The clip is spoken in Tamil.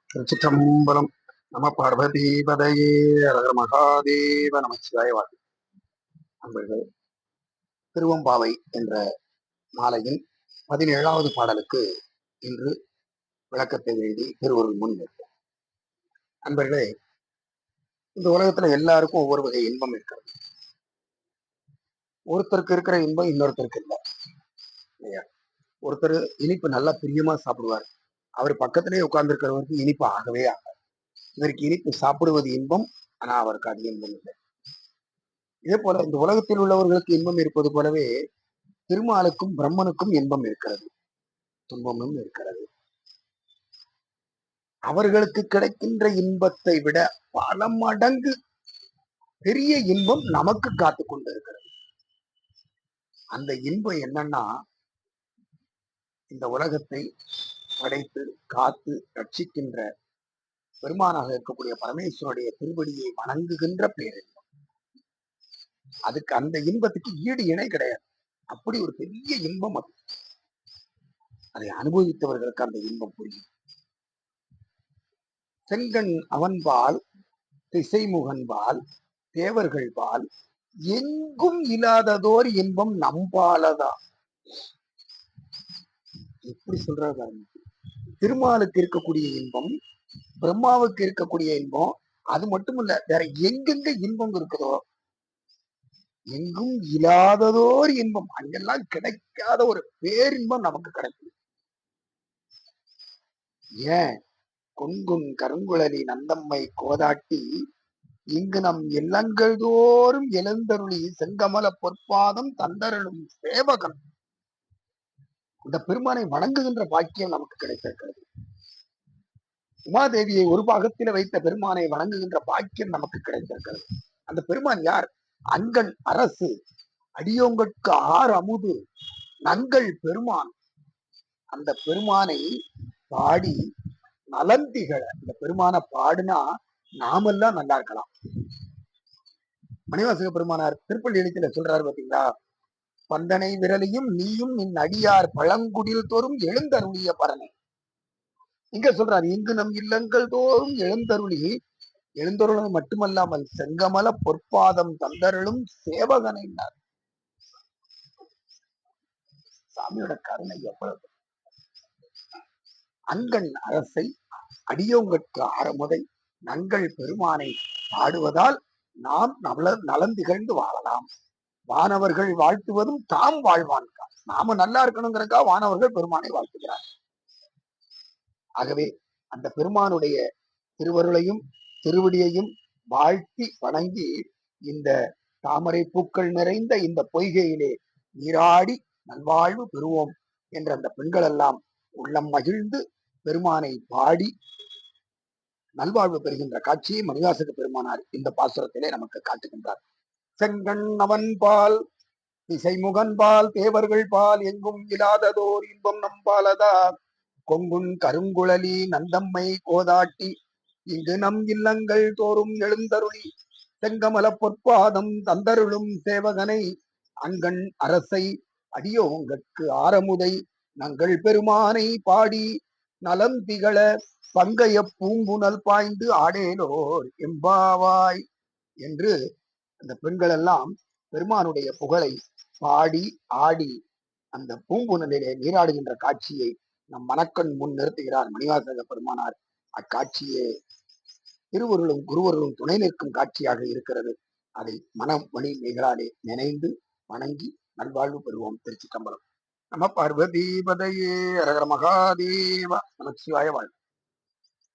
திருச்சிற்றம்பலம். நம பார்வதீபதையே அரகர மகாதேவ நமச்சிவாய வாழ்க. அன்பர்களே, திருவம்பாவை என்ற மாலையின் 17வது பாடலுக்கு இன்று விளக்கத்தை எழுதி திருவருள் முன் நிற்கும். அன்பர்களே, இந்த உலகத்துல எல்லாருக்கும் ஒவ்வொரு வகை இன்பம் இருக்கிறது. ஒருத்தருக்கு இருக்கிற இன்பம் இன்னொருத்தருக்கு இல்லை இல்லையா? ஒருத்தர் இனிப்பு நல்லா பிரியமா சாப்பிடுவார். அவர் பக்கத்திலேயே உட்கார்ந்து இருக்கிறவருக்கு இனிப்பு ஆகவே ஆகாது. இவருக்கு இனிப்பு சாப்பிடுவது இன்பம், ஆனா அவருக்கு அது இன்பம் இல்லை. இதே போல இந்த உலகத்தில் உள்ளவர்களுக்கு இன்பம் இருப்பது போலவே திருமாலுக்கும் பிரம்மனுக்கும் இன்பம் இருக்கிறது, துன்பமும் இருக்கிறது. அவர்களுக்கு கிடைக்கின்ற இன்பத்தை விட பல மடங்கு பெரிய இன்பம் நமக்கு காத்து கொண்டு இருக்கிறது. அந்த இன்பம் என்னன்னா, இந்த உலகத்தை படைத்து காத்து ரட்சிக்கின்ற பெருமானாக இருக்கக்கூடிய பரமேஸ்வருடைய திருவடியை வணங்குகின்ற பேரின்பம். அதுக்கு அந்த இன்பத்துக்கு ஈடு இணை கிடையாது. அப்படி ஒரு பெரிய இன்பம் அது. அதை அனுபவித்தவர்களுக்கு அந்த இன்பம் புரியும். செங்கண் அவன்பால், திசைமுகன்பால், தேவர்கள் பால் எங்கும் இல்லாததோர் இன்பம் நம்பாலதான். எப்படி சொல்றாரு? திருமாலுக்கு இருக்கக்கூடிய இன்பம், பிரம்மாவுக்கு இருக்கக்கூடிய இன்பம், அது மட்டும் இல்ல, வேற எங்கெங்க இன்பம் இருக்குதோ எங்கும் இல்லாததோர் இன்பம், அங்கெல்லாம் கிடைக்காத ஒரு பேரின்பம் நமக்கு கிடைக்கும். ஏன்? கொங்குன் கருங்குழலி நந்தம்மை கோதாட்டி இங்கு நம் இல்லங்கள் தோறும் எழுந்தருளி செங்கமல பொற்பாதம் தந்தருளும் சேவகன். இந்த பெருமானை வணங்குகின்ற பாக்கியம் நமக்கு கிடைத்திருக்கிறது. உமாதேவியை ஒரு பாகத்தில வைத்த பெருமானை வணங்குகின்ற பாக்கியம் நமக்கு கிடைத்திருக்கிறது. அந்த பெருமான் யார்? அங்கன் அரசு, அடியோங்கட்கு ஆர் அமுது, நங்கள் பெருமான். அந்த பெருமானை பாடி நலந்திகள. இந்த பெருமான பாடுனா நாமெல்லாம் நல்லா இருக்கலாம். மணிவாசக பெருமானார் திருப்பள்ளி எழுத்துல சொல்றாரு பாத்தீங்களா? பந்தனை விரலையும் நீயும் நின் அடியார் பழங்குடில் தோறும் எழுந்தருளிய பரனை. இங்க சொல்றாரு, இங்கு நம் இல்லங்கள் தோறும் எழுந்தருளும் மட்டுமல்லாமல் செங்கமல பொற்பாதம் தந்தருளும் சேவகனை. சாமியோட கருணை எவ்வளவு! அங்கண் அரசை, அடியோங்கட்கு ஆரமுதை, நங்கள் பெருமானை பாடுவதால் நாம் நலம் திகழ்ந்து வாழலாம். வானவர்கள் வாழ்த்துவதும் தாம் வாழ்வான்கா. நாம நல்லா இருக்கணுங்கிறக்கா வானவர்கள் பெருமானை வாழ்த்துகிறார். ஆகவே அந்த பெருமானுடைய திருவருளையும் திருவடியையும் வாழ்த்தி வணங்கி இந்த தாமரை பூக்கள் நிறைந்த இந்த பொய்கையிலே நீராடி நல்வாழ்வு பெறுவோம் என்ற அந்த பெண்கள் எல்லாம் உள்ளம் மகிழ்ந்து பெருமானை பாடி நல்வாழ்வு பெறுகின்ற காட்சியை மணிவாசக பெருமானார் இந்த பாசுரத்திலே நமக்கு காட்டுகின்றார். செங்கண் அவன் பால், திசைமுகன் பால், தேவர்கள் பால் எங்கும் இல்லாததோர் இன்பம் நம்பாலதா. கொங்குன் கருங்குழலி நந்தம்மை கோதாட்டி இங்கு நம் இல்லங்கள் தோறும் எழுந்தருளி செங்கமல பொற்பாதம் தந்தருளும் சேவகனை. அங்கண் அரசை, அடியோங்கட்கு ஆரமுதை, நங்கள் பெருமானை பாடி நலம் திகழ பங்கைய பூம்புனல் பாய்ந்து ஆடேலோர் எம்பாவாய் என்று அந்த பெண்கள் எல்லாம் பெருமானுடைய புகழை பாடி ஆடி அந்த பூம்புனலிலே நீராடுகின்ற காட்சியை நம் மனக்கண் முன் நிறுத்துகிறார் மணிவாசக பெருமானார். அக்காட்சியே திருவருளும் குருவருளும் துணை நிற்கும் காட்சியாக இருக்கிறது. அதை மணி மேகலாலே நினைந்து வணங்கி நல்வாழ்வு பெறுவோம். திருச்சிற்றம்பலம். நம பார்வதீபதையே அரகர மகாதேவ நமச்சிவாய வாழ்க.